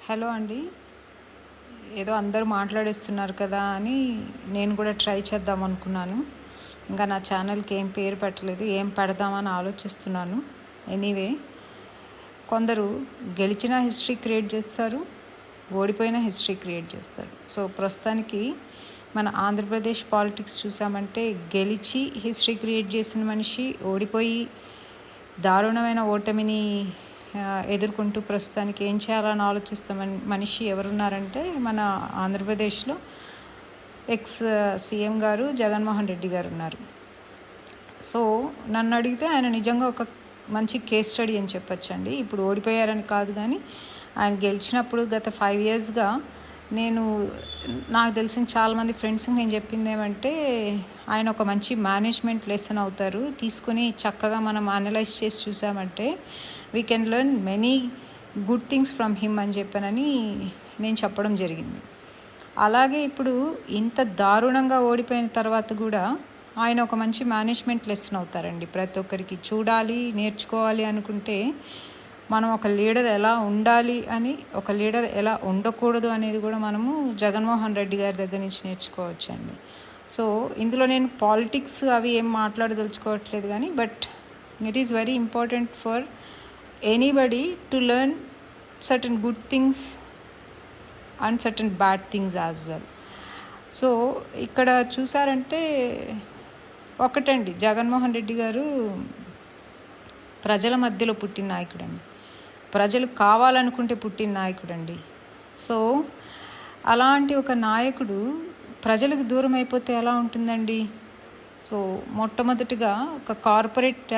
Hello అండి. ఏదో అందరూ మాట్లాడేస్తున్నారు కదా అని నేను కూడా ట్రై చేద్దాం అనుకున్నాను. ఇంకా నా ఛానల్కి ఏం పేరు పెట్టలేదు, ఏం పెడదామని ఆలోచిస్తున్నాను. ఎనీవే, కొందరు గెలిచిన హిస్టరీ క్రియేట్ చేస్తారు, ఓడిపోయిన హిస్టరీ క్రియేట్ చేస్తారు. సో ప్రస్తుతానికి మన ఆంధ్రప్రదేశ్ పాలిటిక్స్ చూసామంటే గెలిచి హిస్టరీ క్రియేట్ చేసిన మనిషి, ఓడిపోయి దారుణమైన ఓటమిని ఎదుర్కొంటూ ప్రస్తుతానికి ఏం చేయాలని ఆలోచిస్తామని మనిషి ఎవరున్నారంటే మన ఆంధ్రప్రదేశ్లో ఎక్స్ సీఎం గారు జగన్మోహన్ రెడ్డి గారు ఉన్నారు. సో నన్ను అడిగితే ఆయన నిజంగా ఒక మంచి కేస్ స్టడీ అని చెప్పొచ్చండి. ఇప్పుడు ఓడిపోయారని కాదు, కానీ ఆయన గెలిచినప్పుడు గత 5 yearsగా నాకు తెలిసిన చాలామంది ఫ్రెండ్స్కి నేను చెప్పింది ఏమంటే, ఆయన ఒక మంచి మేనేజ్మెంట్ లెసన్ అవుతారు. తీసుకుని చక్కగా మనం అనలైజ్ చేసి చూసామంటే we can learn many good things from him అని చెప్పానని నేను చెప్పడం జరిగింది. అలాగే ఇప్పుడు ఇంత దారుణంగా ఓడిపోయిన తర్వాత కూడా ఆయన ఒక మంచి మేనేజ్మెంట్ లెసన్ అవుతారండి. ప్రతి ఒక్కరికి చూడాలి, నేర్చుకోవాలి అనుకుంటే మనం ఒక లీడర్ ఎలా ఉండాలి అని, ఒక లీడర్ ఎలా ఉండకూడదు అనేది కూడా మనము జగన్మోహన్ రెడ్డి గారి దగ్గర నుంచి నేర్చుకోవచ్చండి. సో ఇందులో నేను పాలిటిక్స్ అవి ఏం మాట్లాడదలుచుకోవట్లేదు, కానీ but it is very important for anybody to learn certain good things and certain bad things as well. So ఇక్కడ చూసారంటే ఒకటండి, జగన్మోహన్ రెడ్డి గారు ప్రజల మధ్యలో పుట్టిన నాయకుడండి, ప్రజలు కావాలనుకుంటే పుట్టిన నాయకుడండి. సో అలాంటి ఒక నాయకుడు ప్రజలకు దూరం అయిపోతే ఎలా ఉంటుందండి? సో మొట్టమొదటిగా ఒక కార్పొరేట్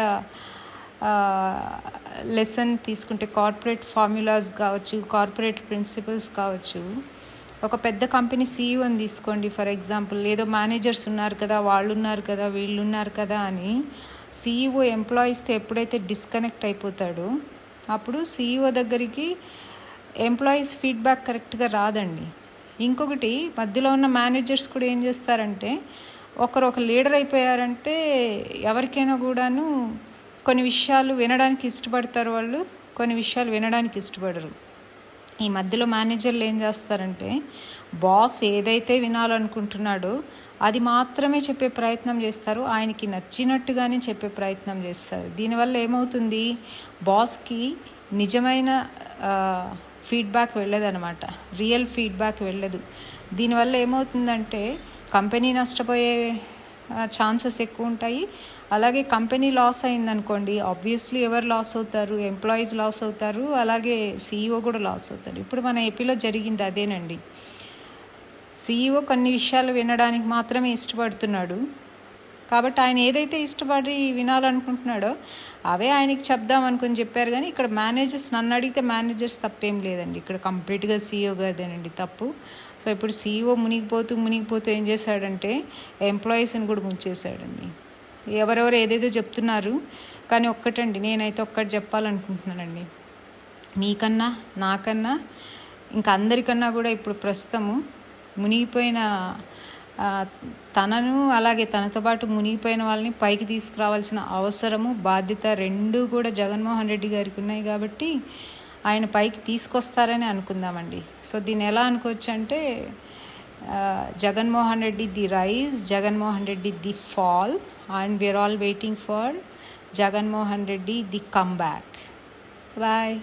లెసన్ తీసుకుంటే, కార్పొరేట్ ఫార్ములాస్ కావచ్చు, కార్పొరేట్ ప్రిన్సిపల్స్ కావచ్చు. ఒక పెద్ద కంపెనీ సీఈఓని తీసుకోండి ఫర్ ఎగ్జాంపుల్. ఏదో మేనేజర్స్ ఉన్నారు కదా, వాళ్ళు ఉన్నారు కదా, వీళ్ళు ఉన్నారు కదా అని సీఈఓ ఎంప్లాయీస్తో ఎప్పుడైతే డిస్కనెక్ట్ అయిపోతాడో అప్పుడు సీఈఓ దగ్గరికి ఎంప్లాయీస్ ఫీడ్బ్యాక్ కరెక్ట్గా రాదండి. ఇంకొకటి, మధ్యలో ఉన్న మేనేజర్స్ కూడా ఏం చేస్తారంటే, ఒక లీడర్ అయిపోయారంటే ఎవరికైనా కూడాను కొన్ని విషయాలు వినడానికి ఇష్టపడతారు, వాళ్ళు కొన్ని విషయాలు వినడానికి ఇష్టపడరు. ఈ మధ్యలో మేనేజర్లు ఏం చేస్తారంటే, బాస్ ఏదైతే వినాలనుకుంటున్నాడో అది మాత్రమే చెప్పే ప్రయత్నం చేస్తారు, ఆయనకి నచ్చినట్టుగానే చెప్పే ప్రయత్నం చేస్తారు. దీనివల్ల ఏమవుతుంది, బాస్కి నిజమైన ఫీడ్బ్యాక్ వెళ్ళదనమాట, రియల్ ఫీడ్బ్యాక్ వెళ్ళదు. దీనివల్ల ఏమవుతుందంటే కంపెనీ నష్టపోయే ఛాన్సెస్ ఎక్కువ ఉంటాయి. అలాగే కంపెనీ లాస్ అయిందనుకోండి, ఆబ్వియస్లీ ఎవరు లాస్ అవుతారు? ఎంప్లాయీస్ లాస్ అవుతారు, అలాగే సీఈఓ కూడా లాస్ అవుతారు. ఇప్పుడు మన ఏపీలో జరిగింది అదేనండి. సీఈఓ కొన్ని విషయాలు వినడానికి మాత్రమే ఇష్టపడుతున్నాడు, కాబట్టి ఆయన ఏదైతే ఇష్టపడి వినాలనుకుంటున్నాడో అవే ఆయనకి చెప్దాం అనుకుని చెప్పారు. కానీ ఇక్కడ మేనేజర్స్, నన్ను అడిగితే మేనేజర్స్ తప్పేం లేదండి, ఇక్కడ కంప్లీట్గా సీఈఓ గారిదేనండి తప్పు. సో ఇప్పుడు సీఈఓ మునిగిపోతూ ఏం చేశాడంటే ఎంప్లాయీస్ని కూడా ముంచేశాడండి. ఎవరెవరు ఏదేదో చెప్తున్నారు, కానీ ఒక్కటండి, నేనైతే ఒక్కటి చెప్పాలనుకుంటున్నానండి. మీకన్నా నాకన్నా ఇంకా అందరికన్నా కూడా ఇప్పుడు ప్రస్తుతము మునిగిపోయిన తనను, అలాగే తనతో పాటు మునిగిపోయిన వాళ్ళని పైకి తీసుకురావాల్సిన అవసరము, బాధ్యత రెండూ కూడా జగన్మోహన్ రెడ్డి గారికి ఉన్నాయి. కాబట్టి ఆయన పైకి తీసుకొస్తారని అనుకుందామండి. సో దీన్ని ఎలా అనుకోవచ్చు అంటే, Jaganmohan Reddy the rise, Jaganmohan Reddy the fall, and we are all waiting for Jaganmohan Reddy the come back. Bye.